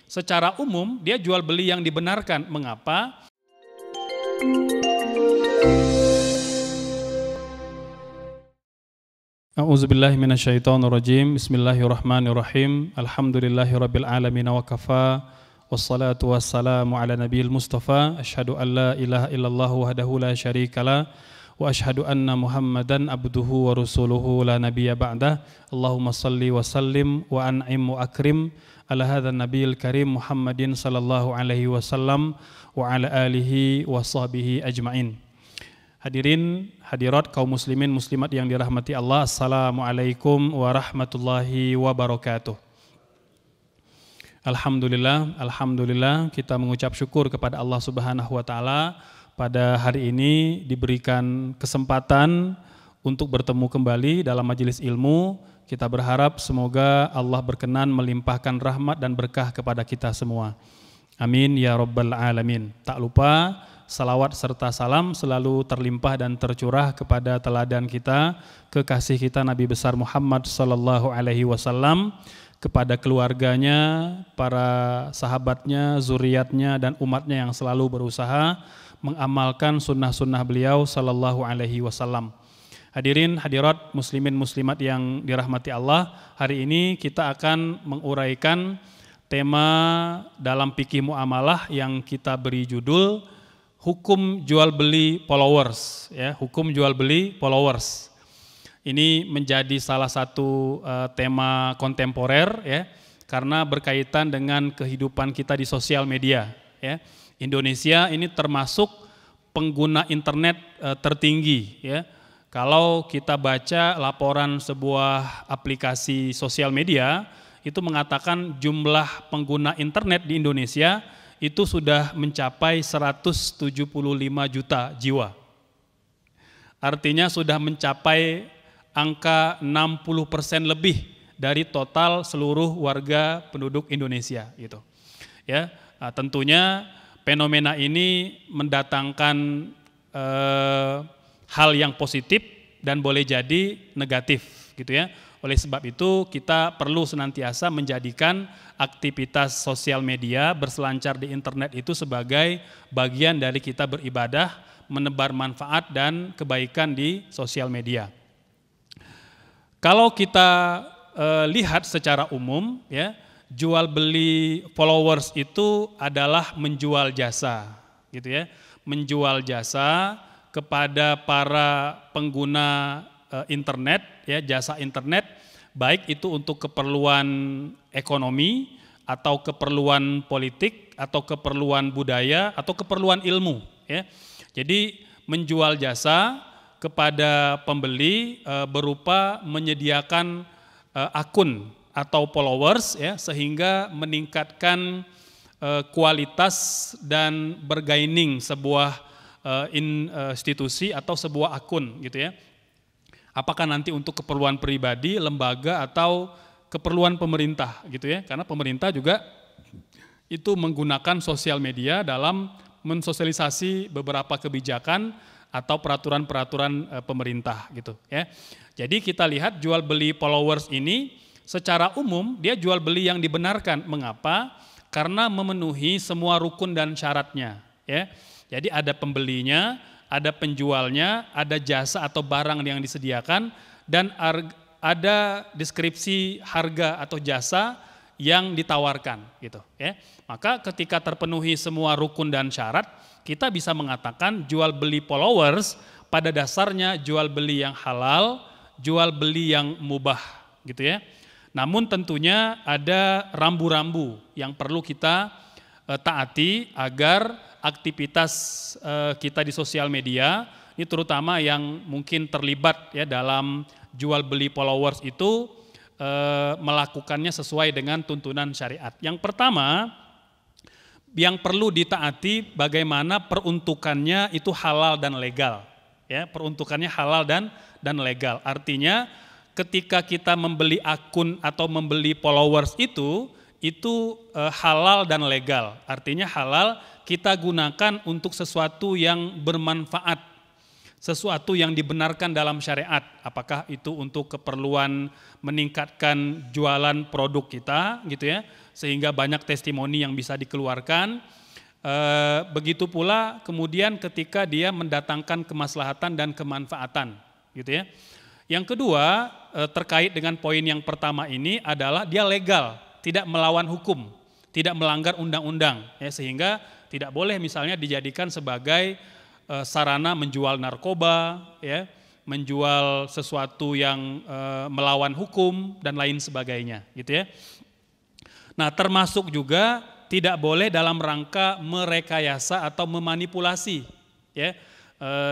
secara umum dia jual beli yang dibenarkan. Mengapa? A'udzubillahi minasyaitonirrajim. Bismillahirrahmanirrahim. Alhamdulillahirabbil alamin wa kafa. Wassalatu wassalamu ala nabiyil mustafa. Asyhadu an la ilaha illallah wahdahu la syarikalah wa asyhadu anna Muhammadan abduhu wa rasuluhu la nabiyya ba'dah. Allahumma salli wa sallim wa an'im wa akrim ala hadzal nabiyil karim Muhammadin sallallahu alaihi wasallam wa ala alihi wa sahbihi ajmain. Hadirin, hadirat kaum muslimin muslimat yang dirahmati Allah, assalamualaikum warahmatullahi wabarakatuh. Alhamdulillah kita mengucap syukur kepada Allah Subhanahu wa taala pada hari ini diberikan kesempatan untuk bertemu kembali dalam majelis ilmu. Kita berharap semoga Allah berkenan melimpahkan rahmat dan berkah kepada kita semua. Amin ya rabbal alamin. Tak lupa salawat serta salam selalu terlimpah dan tercurah kepada teladan kita, kekasih kita Nabi besar Muhammad sallallahu alaihi wasallam, kepada keluarganya, para sahabatnya, zuriatnya dan umatnya yang selalu berusaha mengamalkan sunnah-sunnah beliau sallallahu alaihi wasallam. Hadirin hadirat muslimin muslimat yang dirahmati Allah, hari ini kita akan menguraikan tema dalam fikih muamalah yang kita beri judul hukum jual beli followers, ya, hukum jual beli followers. Ini menjadi salah satu tema kontemporer, ya, karena berkaitan dengan kehidupan kita di sosial media, ya. Indonesia ini termasuk pengguna internet tertinggi, ya. Kalau kita baca laporan sebuah aplikasi sosial media, itu mengatakan jumlah pengguna internet di Indonesia itu sudah mencapai 175 juta jiwa. Artinya sudah mencapai angka 60% lebih dari total seluruh warga penduduk Indonesia gitu. Ya, tentunya fenomena ini mendatangkan hal yang positif dan boleh jadi negatif gitu ya. Oleh sebab itu kita perlu senantiasa menjadikan aktivitas sosial media berselancar di internet itu sebagai bagian dari kita beribadah, menebar manfaat dan kebaikan di sosial media. Kalau kita lihat secara umum, ya, jual beli followers itu adalah menjual jasa, gitu ya, menjual jasa kepada para pengguna internet, ya, jasa internet, baik itu untuk keperluan ekonomi atau keperluan politik atau keperluan budaya atau keperluan ilmu, ya. Jadi menjual jasa kepada pembeli berupa menyediakan akun atau followers, ya, sehingga meningkatkan kualitas dan bergaining sebuah institusi atau sebuah akun gitu ya. Apakah nanti untuk keperluan pribadi, lembaga atau keperluan pemerintah gitu ya. Karena pemerintah juga itu menggunakan sosial media dalam mensosialisasi beberapa kebijakan atau peraturan-peraturan pemerintah gitu ya. Jadi kita lihat jual beli followers ini secara umum dia jual beli yang dibenarkan. Mengapa? Karena memenuhi semua rukun dan syaratnya ya. Jadi ada pembelinya, ada penjualnya, ada jasa atau barang yang disediakan, dan ada deskripsi harga atau jasa yang ditawarkan gitu ya. Maka ketika terpenuhi semua rukun dan syarat, kita bisa mengatakan jual beli followers pada dasarnya jual beli yang halal, jual beli yang mubah gitu ya. Namun tentunya ada rambu-rambu yang perlu kita taati agar aktivitas kita di sosial media, ini terutama yang mungkin terlibat ya dalam jual beli followers itu melakukannya sesuai dengan tuntunan syariat. Yang pertama, yang perlu ditaati bagaimana peruntukannya itu halal dan legal. Ya, peruntukannya halal dan legal. Artinya ketika kita membeli akun atau membeli followers itu halal dan legal. Artinya halal kita gunakan untuk sesuatu yang bermanfaat, sesuatu yang dibenarkan dalam syariat, apakah itu untuk keperluan meningkatkan jualan produk kita gitu ya, sehingga banyak testimoni yang bisa dikeluarkan. Begitu pula kemudian ketika dia mendatangkan kemaslahatan dan kemanfaatan gitu ya. Yang kedua, terkait dengan poin yang pertama ini adalah dia legal, tidak melawan hukum, tidak melanggar undang-undang ya, sehingga tidak boleh misalnya dijadikan sebagai sarana menjual narkoba ya, menjual sesuatu yang melawan hukum dan lain sebagainya gitu ya. Nah, termasuk juga tidak boleh dalam rangka merekayasa atau memanipulasi ya.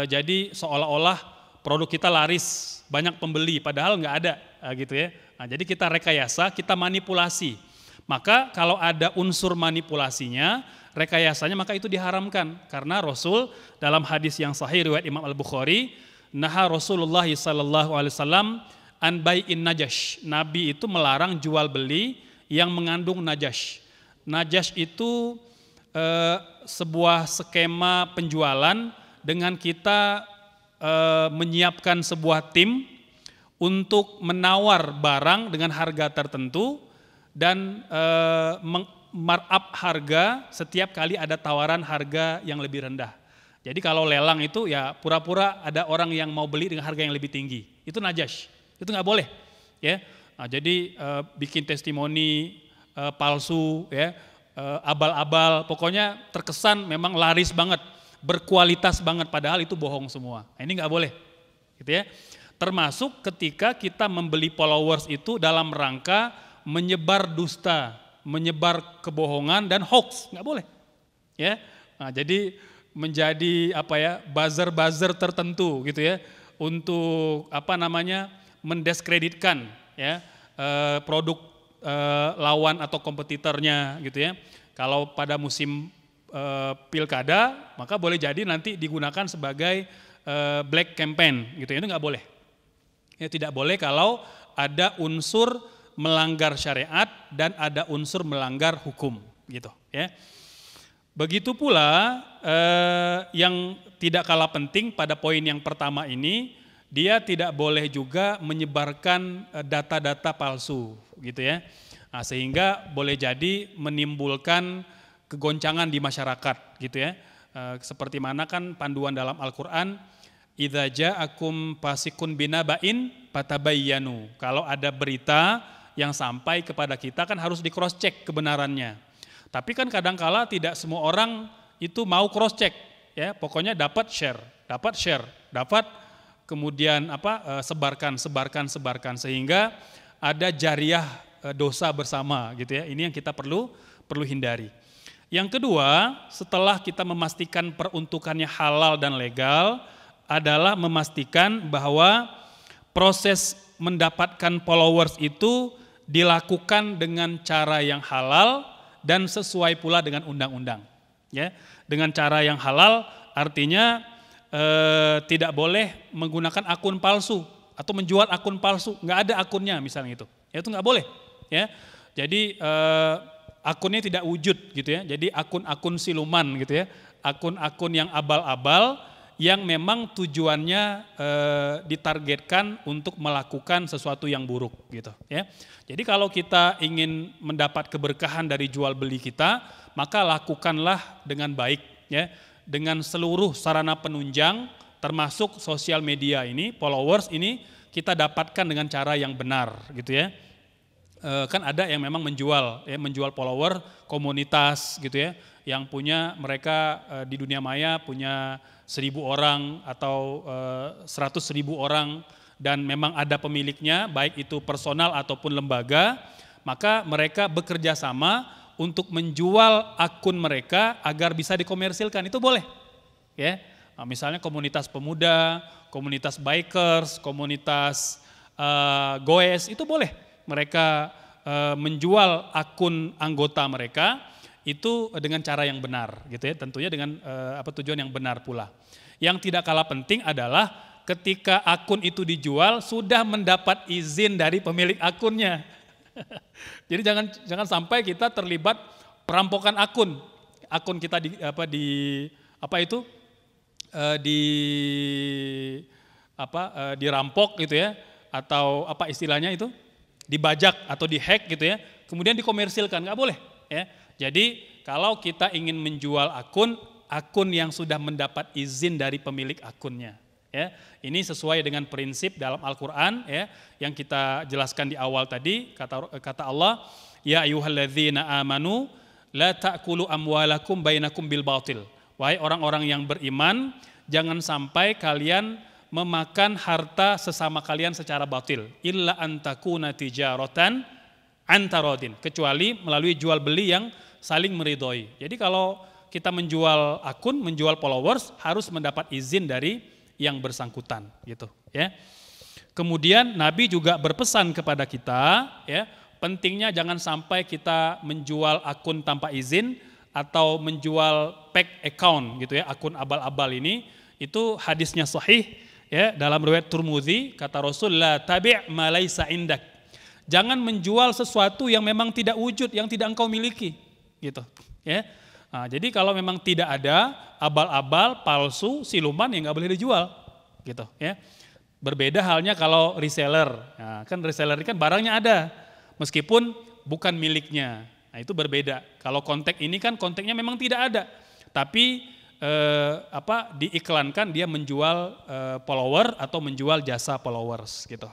Jadi seolah-olah produk kita laris, banyak pembeli padahal nggak ada gitu ya. Nah, jadi kita rekayasa, kita manipulasi. Maka kalau ada unsur manipulasinya, rekayasanya, maka itu diharamkan karena Rasul dalam hadis yang sahih riwayat Imam Al-Bukhari, naha Rasulullah sallallahu alaihi wasallam an bai'in najash. Nabi itu melarang jual beli yang mengandung najash. Najash itu sebuah skema penjualan dengan kita menyiapkan sebuah tim untuk menawar barang dengan harga tertentu dan markup harga setiap kali ada tawaran harga yang lebih rendah. Jadi kalau lelang itu ya pura-pura ada orang yang mau beli dengan harga yang lebih tinggi. Itu najash, itu nggak boleh. Ya, nah, jadi bikin testimoni palsu, ya, abal-abal, pokoknya terkesan memang laris banget, berkualitas banget, padahal itu bohong semua. Nah, ini nggak boleh, gitu ya. Termasuk ketika kita membeli followers itu dalam rangka menyebar dusta, menyebar kebohongan dan hoax, nggak boleh, ya. Nah, jadi menjadi apa ya, buzzer-buzzer tertentu, gitu ya, untuk apa namanya mendiskreditkan, ya, produk lawan atau kompetitornya gitu ya. Kalau pada musim pilkada maka boleh jadi nanti digunakan sebagai black campaign gitu ya, itu nggak boleh. Ya, tidak boleh kalau ada unsur melanggar syariat dan ada unsur melanggar hukum gitu ya. Begitu pula yang tidak kalah penting pada poin yang pertama ini, dia tidak boleh juga menyebarkan data-data palsu gitu ya. Nah, sehingga boleh jadi menimbulkan kegoncangan di masyarakat gitu ya. Seperti mana kan panduan dalam Al-Qur'an, idza ja'akum fasikun binaba'in fatabayyanu. Kalau ada berita yang sampai kepada kita kan harus di cross check kebenarannya. Tapi kan kadangkala tidak semua orang itu mau cross check ya. Pokoknya dapat share, dapat kemudian sebarkan sehingga ada jariah dosa bersama gitu ya. Ini yang kita perlu hindari. Yang kedua, setelah kita memastikan peruntukannya halal dan legal, adalah memastikan bahwa proses mendapatkan followers itu dilakukan dengan cara yang halal dan sesuai pula dengan undang-undang. Ya, dengan cara yang halal artinya tidak boleh menggunakan akun palsu atau menjual akun palsu, nggak ada akunnya misalnya itu nggak boleh. Ya, jadi akunnya tidak wujud gitu ya. Jadi akun-akun siluman gitu ya, akun-akun yang abal-abal yang memang tujuannya ditargetkan untuk melakukan sesuatu yang buruk gitu ya. Jadi kalau kita ingin mendapat keberkahan dari jual beli kita, maka lakukanlah dengan baik ya, dengan seluruh sarana penunjang termasuk sosial media ini, followers ini kita dapatkan dengan cara yang benar gitu ya. Kan ada yang memang menjual follower komunitas gitu ya, yang punya mereka di dunia maya punya 1.000 orang atau 100.000 orang dan memang ada pemiliknya, baik itu personal ataupun lembaga, maka mereka bekerja sama untuk menjual akun mereka agar bisa dikomersilkan, itu boleh ya. Nah, misalnya komunitas pemuda, komunitas bikers, komunitas goes, itu boleh mereka menjual akun anggota mereka itu dengan cara yang benar gitu ya, tentunya dengan tujuan yang benar pula. Yang tidak kalah penting adalah ketika akun itu dijual sudah mendapat izin dari pemilik akunnya. Jadi jangan sampai kita terlibat perampokan akun kita di dirampok gitu ya, atau apa istilahnya itu, dibajak atau dihack gitu ya, kemudian dikomersilkan, nggak boleh ya. Jadi kalau kita ingin menjual akun yang sudah mendapat izin dari pemilik akunnya ya. Ini sesuai dengan prinsip dalam Al-Qur'an ya yang kita jelaskan di awal tadi, kata Allah, ya ayyuhalladzina amanu la ta'kulu amwalakum bainakum bil batil. Wahai orang-orang yang beriman, jangan sampai kalian memakan harta sesama kalian secara batil, illa antakuna tijaratan antarodin, kecuali melalui jual beli yang saling meridhoi. Jadi kalau kita menjual akun, menjual followers, harus mendapat izin dari yang bersangkutan gitu ya. Kemudian Nabi juga berpesan kepada kita ya, pentingnya jangan sampai kita menjual akun tanpa izin atau menjual fake account gitu ya, akun abal-abal ini. Itu hadisnya sahih ya, dalam riwayat Tirmidzi, kata Rasul, la tabi' ma laisa indak. Jangan menjual sesuatu yang memang tidak wujud, yang tidak engkau miliki gitu ya. Nah, jadi kalau memang tidak ada abal-abal, palsu, siluman, ya nggak boleh dijual gitu ya. Berbeda halnya kalau reseller. Nah, kan reseller ini kan barangnya ada meskipun bukan miliknya. Nah, itu berbeda. Kalau kontak ini kan kontaknya memang tidak ada, tapi diiklankan dia menjual follower atau menjual jasa followers gitu.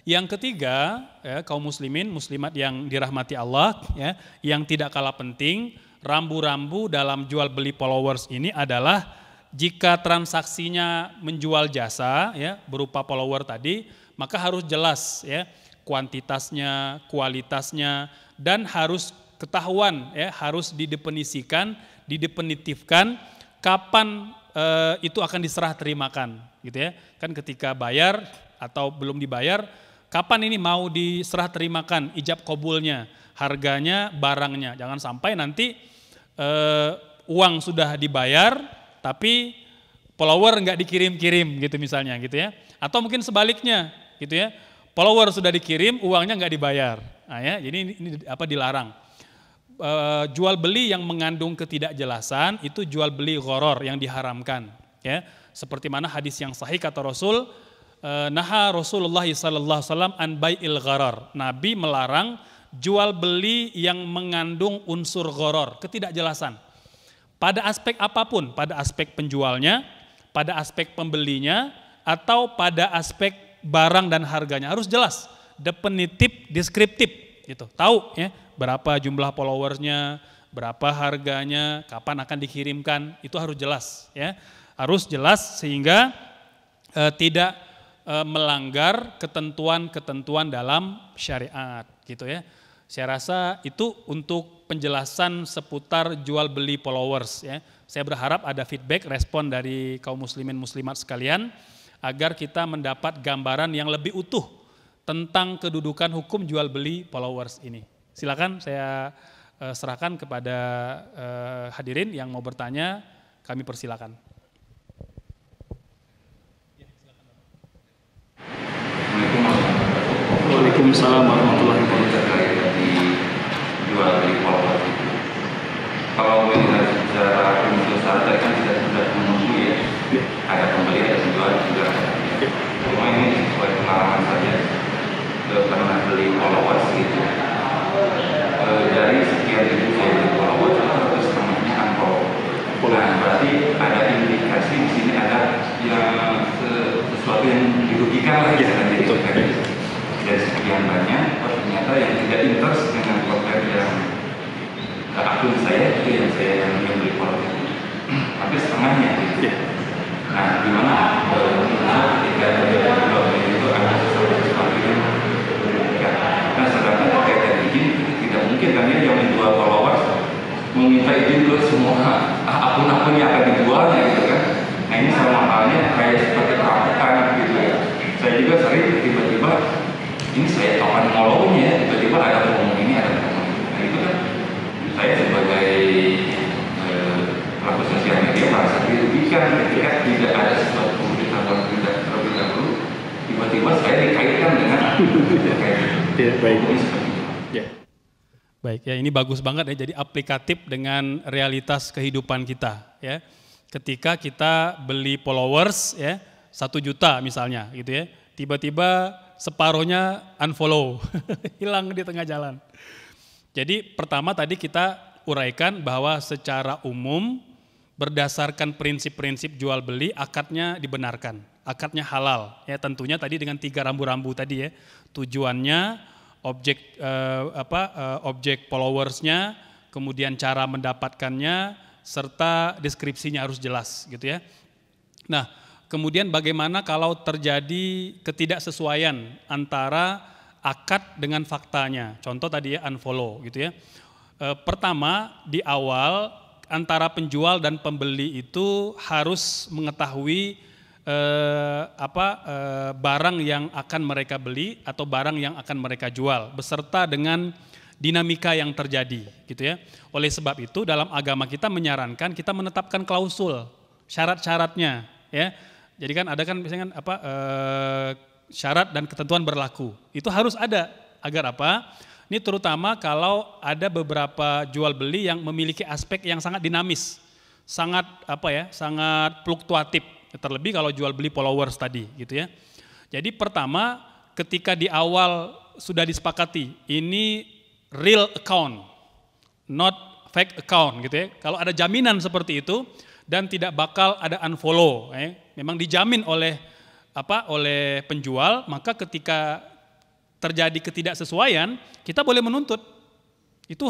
Yang ketiga, ya, kaum muslimin, muslimat yang dirahmati Allah, ya, yang tidak kalah penting, rambu-rambu dalam jual beli followers ini adalah jika transaksinya menjual jasa, ya, berupa follower tadi, maka harus jelas, ya, kuantitasnya, kualitasnya, dan harus ketahuan, ya, harus didefinitifkan kapan itu akan diserah terimakan, gitu ya. Kan ketika bayar atau belum dibayar, kapan ini mau diserah terimakan, ijab kabulnya, harganya, barangnya. Jangan sampai nanti uang sudah dibayar, tapi follower nggak dikirim-kirim gitu misalnya, gitu ya. Atau mungkin sebaliknya, gitu ya. Follower sudah dikirim, uangnya nggak dibayar. Nah, ya, jadi ini dilarang. Jual beli yang mengandung ketidakjelasan itu jual beli gharar yang diharamkan, ya. Seperti mana hadis yang sahih kata Rasul, naha Rasulullah sallallahu alaihi wasallam an bai'il gharar. Nabi melarang jual beli yang mengandung unsur gharar, ketidakjelasan. Pada aspek apapun, pada aspek penjualnya, pada aspek pembelinya, atau pada aspek barang dan harganya harus jelas, definitif, deskriptif, gitu. Tahu ya berapa jumlah followersnya, berapa harganya, kapan akan dikirimkan, itu harus jelas, ya. Harus jelas sehingga tidak melanggar ketentuan-ketentuan dalam syariat, gitu ya. Saya rasa itu untuk penjelasan seputar jual beli followers, ya. Saya berharap ada feedback, respon dari kaum muslimin muslimat sekalian agar kita mendapat gambaran yang lebih utuh tentang kedudukan hukum jual beli followers ini. Silakan saya serahkan kepada hadirin yang mau bertanya, kami persilakan. Waalaikumsalam warahmatullahi wabarakatuh. Jual beli followers. Kalau melihat secara prinsip saja kan sudah menunggu ya. Ada pembeli, ada penjual juga. Cuma ini sesuai pengalaman saja. Pernah beli followers gitu. Dari sekian ribu saya beli followers itu setengahnya unfollow. Nah, berarti ada indikasi di sini ada yang sesuatu yang dirugikan lah ya. Dari sekian banyak, ternyata yang tidak interest dengan konten yang akun saya itu yang saya yang beli follower, tapi setengahnya gitu. Nah, gimana ketika itu ada sesuatu yang berbeda. Nah, sedangkan terkait dengan izin tidak mungkin kan ya yang menjual followers meminta izin ke semua akun-akun yang akan dijualnya gitu kan. Nah, ini sama halnya kayak seperti perampokan gitu ya. Saya juga sering tiba-tiba ini saya kawan follow-nya, tiba-tiba ada ngomong ini, ada ngomong ini. Nah, itu kan saya sebagai pelaku sosial media merasa dirugikan ketika tidak ada sesuatu pemberitahuan terlebih dahulu, tiba-tiba saya dikaitkan dengan ya, baik. Ya. Baik, ya ini bagus banget ya, jadi aplikatif dengan realitas kehidupan kita, ya. Ketika kita beli followers ya 1 juta misalnya gitu ya, tiba-tiba separuhnya unfollow, hilang di tengah jalan. Jadi pertama tadi kita uraikan bahwa secara umum berdasarkan prinsip-prinsip jual beli akadnya dibenarkan, akadnya halal ya, tentunya tadi dengan 3 rambu-rambu tadi ya, tujuannya, objek followersnya, kemudian cara mendapatkannya, serta deskripsinya harus jelas gitu ya. Nah, kemudian bagaimana kalau terjadi ketidaksesuaian antara akad dengan faktanya, contoh tadi ya unfollow gitu ya. Pertama di awal antara penjual dan pembeli itu harus mengetahui barang yang akan mereka beli atau barang yang akan mereka jual beserta dengan dinamika yang terjadi gitu ya. Oleh sebab itu dalam agama kita menyarankan kita menetapkan klausul syarat-syaratnya ya. Jadi kan ada kan misalnya syarat dan ketentuan berlaku. Itu harus ada agar apa? Ini terutama kalau ada beberapa jual beli yang memiliki aspek yang sangat dinamis, sangat sangat fluktuatif. Terlebih kalau jual beli followers tadi gitu ya. Jadi pertama ketika di awal sudah disepakati ini real account, not fake account gitu ya. Kalau ada jaminan seperti itu dan tidak bakal ada unfollow, memang dijamin oleh penjual, maka ketika terjadi ketidaksesuaian kita boleh menuntut. Itu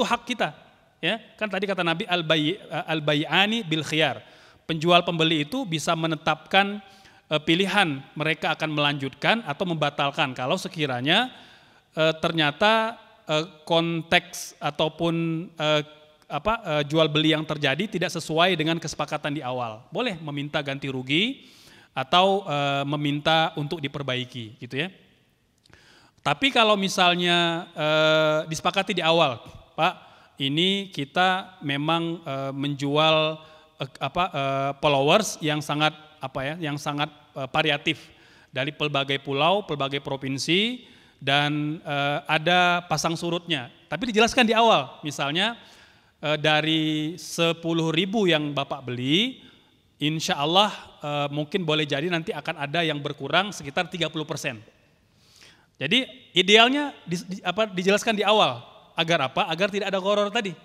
hak kita, ya. Kan tadi kata Nabi al-bai'ani bil khiyar. Penjual pembeli itu bisa menetapkan pilihan mereka akan melanjutkan atau membatalkan kalau sekiranya ternyata konteks ataupun jual beli yang terjadi tidak sesuai dengan kesepakatan di awal. Boleh meminta ganti rugi atau meminta untuk diperbaiki gitu ya. Tapi kalau misalnya disepakati di awal, Pak, ini kita memang menjual followers yang sangat variatif dari pelbagai pulau, pelbagai provinsi, dan ada pasang surutnya. Tapi dijelaskan di awal, misalnya dari 10.000 yang Bapak beli, insya Allah mungkin boleh jadi nanti akan ada yang berkurang sekitar 30%. Jadi idealnya dijelaskan di awal, agar apa? Agar tidak ada gharar tadi.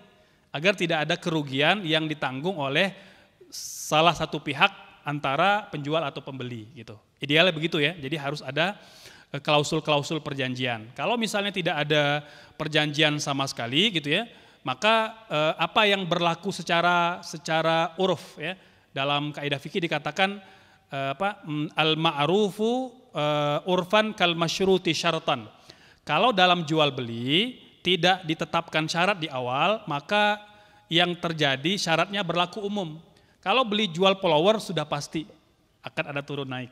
Agar tidak ada kerugian yang ditanggung oleh salah satu pihak antara penjual atau pembeli gitu. Idealnya begitu ya. Jadi harus ada klausul-klausul perjanjian. Kalau misalnya tidak ada perjanjian sama sekali gitu ya, maka apa yang berlaku secara uruf ya. Dalam kaidah fikih dikatakan al-ma'rufu urfan kal masyruti syaratan. Kalau dalam jual beli tidak ditetapkan syarat di awal, maka yang terjadi syaratnya berlaku umum. Kalau beli jual follower sudah pasti akan ada turun naik.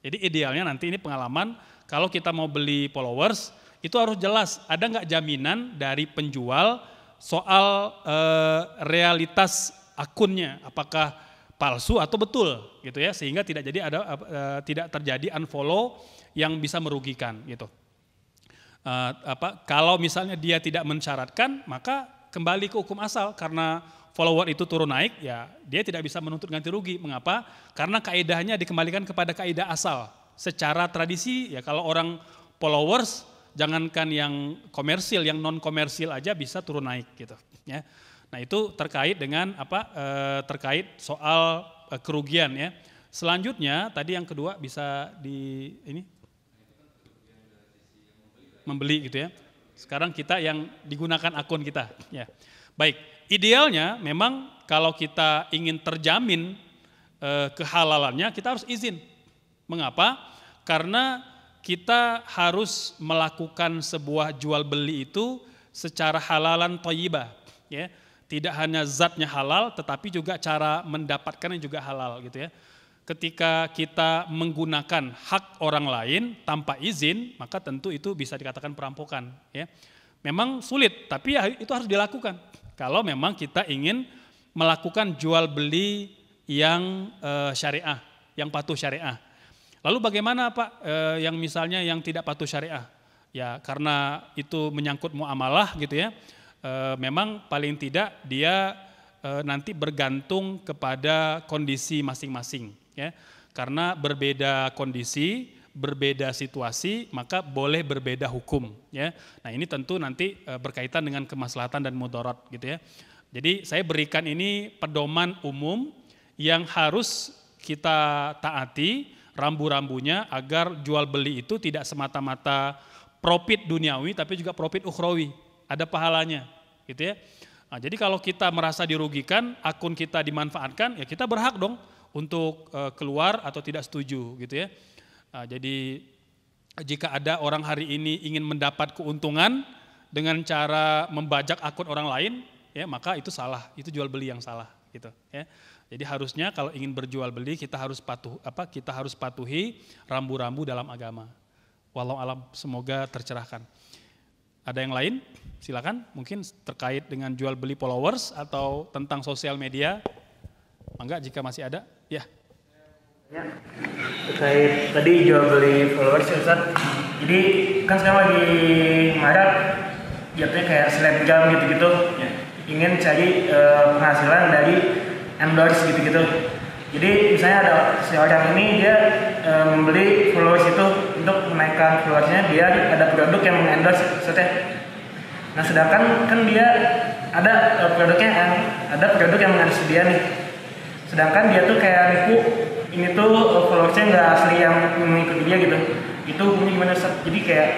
Jadi idealnya nanti ini pengalaman, kalau kita mau beli followers, itu harus jelas ada nggak jaminan dari penjual soal realitas akunnya, apakah palsu atau betul gitu ya, sehingga tidak terjadi unfollow yang bisa merugikan gitu. Kalau misalnya dia tidak mensyaratkan, maka kembali ke hukum asal karena follower itu turun naik, ya dia tidak bisa menuntut ganti rugi. Mengapa? Karena kaidahnya dikembalikan kepada kaidah asal. Secara tradisi ya kalau orang followers, jangankan yang komersil, yang non komersil aja bisa turun naik gitu. Ya. Nah itu terkait dengan terkait soal kerugian ya. Selanjutnya tadi yang kedua bisa membeli gitu ya. Sekarang kita yang digunakan akun kita ya. Baik, idealnya memang kalau kita ingin terjamin kehalalannya kita harus izin. Mengapa? Karena kita harus melakukan sebuah jual beli itu secara halalan thayyibah ya. Tidak hanya zatnya halal tetapi juga cara mendapatkannya juga halal gitu ya. Ketika kita menggunakan hak orang lain tanpa izin, maka tentu itu bisa dikatakan perampokan. Ya. Memang sulit, tapi ya itu harus dilakukan. Kalau memang kita ingin melakukan jual beli yang syariah, yang patuh syariah. Lalu bagaimana Pak yang misalnya yang tidak patuh syariah? Ya karena itu menyangkut muamalah gitu ya. Memang paling tidak dia nanti bergantung kepada kondisi masing-masing ya. Karena berbeda kondisi, berbeda situasi, maka boleh berbeda hukum ya. Nah, ini tentu nanti berkaitan dengan kemaslahatan dan mudarat gitu ya. Jadi saya berikan ini pedoman umum yang harus kita taati rambu-rambunya agar jual beli itu tidak semata-mata profit duniawi tapi juga profit ukhrawi, ada pahalanya gitu ya. Nah, jadi kalau kita merasa dirugikan, akun kita dimanfaatkan, ya kita berhak dong untuk keluar atau tidak setuju gitu ya. Nah, jadi jika ada orang hari ini ingin mendapat keuntungan dengan cara membajak akun orang lain, ya maka itu salah, itu jual beli yang salah gitu ya. Jadi harusnya kalau ingin berjual beli kita harus patuhi rambu-rambu dalam agama. Walau alam, semoga tercerahkan. Ada yang lain? Silakan, mungkin terkait dengan jual beli followers atau tentang sosial media. Mangga jika masih ada, ya. Ya, terkait tadi jual beli followers ya Ustaz. Jadi kan sekarang lagi marak jatuhnya kayak selebgram gitu-gitu. Ya. Ingin cari penghasilan dari endorse gitu-gitu. Jadi misalnya ada seorang ini dia membeli followers itu untuk menaikkan followersnya biar ada produk yang mengendorse Ustaz. Nah sedangkan kan dia ada produk yang mengendorse dia nih. Sedangkan dia tuh kayak nipu, ini tuh followersnya nggak asli yang mengikuti dia gitu. Itu hukumnya gimana Ustaz? Jadi kayak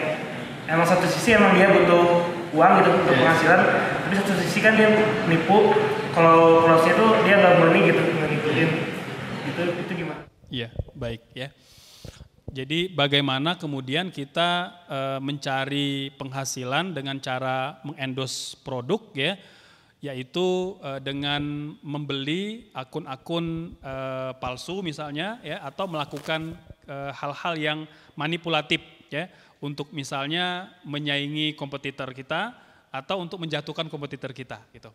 emang satu sisi emang dia butuh uang gitu untuk penghasilan, tapi satu sisi kan dia nipu. Kalau followersnya tuh dia nggak murni gitu ngikutin. Itu gimana? Iya, baik ya. Jadi bagaimana kemudian kita mencari penghasilan dengan cara mengendorse produk ya, yaitu dengan membeli akun-akun palsu misalnya ya, atau melakukan hal-hal yang manipulatif ya, untuk misalnya menyaingi kompetitor kita atau untuk menjatuhkan kompetitor kita gitu.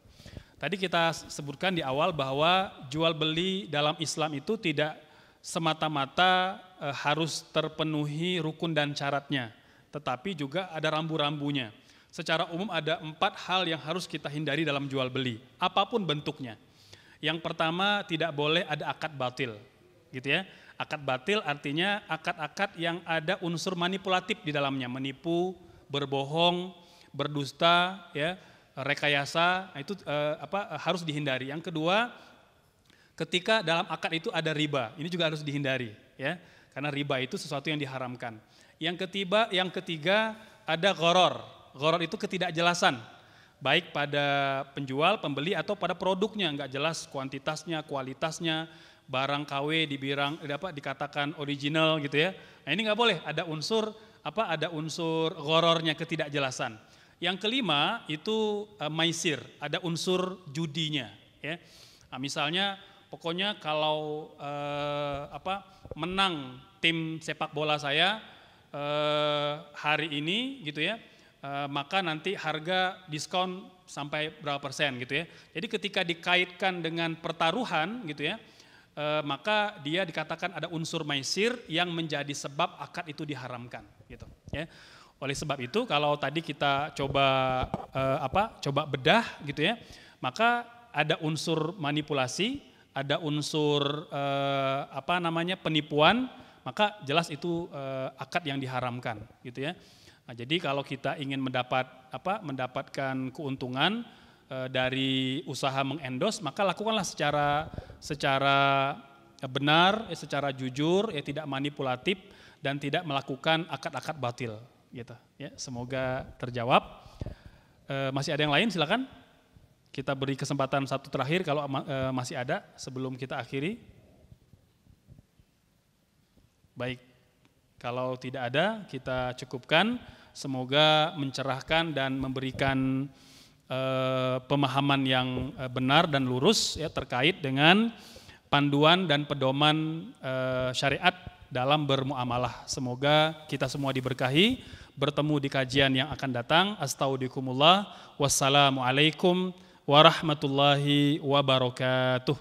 Tadi kita sebutkan di awal bahwa jual beli dalam Islam itu tidak semata-mata harus terpenuhi rukun dan syaratnya, tetapi juga ada rambu-rambunya. Secara umum ada 4 hal yang harus kita hindari dalam jual beli, apapun bentuknya. Yang pertama, tidak boleh ada akad batil, gitu ya. Akad batil artinya akad-akad yang ada unsur manipulatif di dalamnya, menipu, berbohong, berdusta, ya, rekayasa, itu harus dihindari. Yang kedua, ketika dalam akad itu ada riba, ini juga harus dihindari, ya, karena riba itu sesuatu yang diharamkan. Yang ketiga ada gharar. Gharar itu ketidakjelasan, baik pada penjual, pembeli atau pada produknya, nggak jelas kuantitasnya, kualitasnya, barang KW dikatakan original gitu ya. Nah ini nggak boleh, ada unsur ghararnya, ketidakjelasan. Yang kelima itu maisir, ada unsur judinya, ya. Nah, misalnya pokoknya kalau menang tim sepak bola saya hari ini gitu ya, maka nanti harga diskon sampai berapa persen gitu ya. Jadi ketika dikaitkan dengan pertaruhan gitu ya, maka dia dikatakan ada unsur maisir yang menjadi sebab akad itu diharamkan gitu ya. Oleh sebab itu kalau tadi kita coba bedah gitu ya, maka ada unsur manipulasi, ada unsur penipuan, maka jelas itu akad yang diharamkan gitu ya. Nah, jadi kalau kita ingin mendapatkan keuntungan dari usaha mengendorse, maka lakukanlah secara benar, secara jujur, ya, tidak manipulatif dan tidak melakukan akad-akad batil gitu ya. Semoga terjawab. Masih ada yang lain, silakan. Kita beri kesempatan satu terakhir kalau masih ada sebelum kita akhiri. Baik, kalau tidak ada kita cukupkan. Semoga mencerahkan dan memberikan pemahaman yang benar dan lurus ya, terkait dengan panduan dan pedoman syariat dalam bermuamalah. Semoga kita semua diberkahi. Bertemu di kajian yang akan datang. Astagfirullah. Wassalamualaikum warahmatullahi wabarakatuh.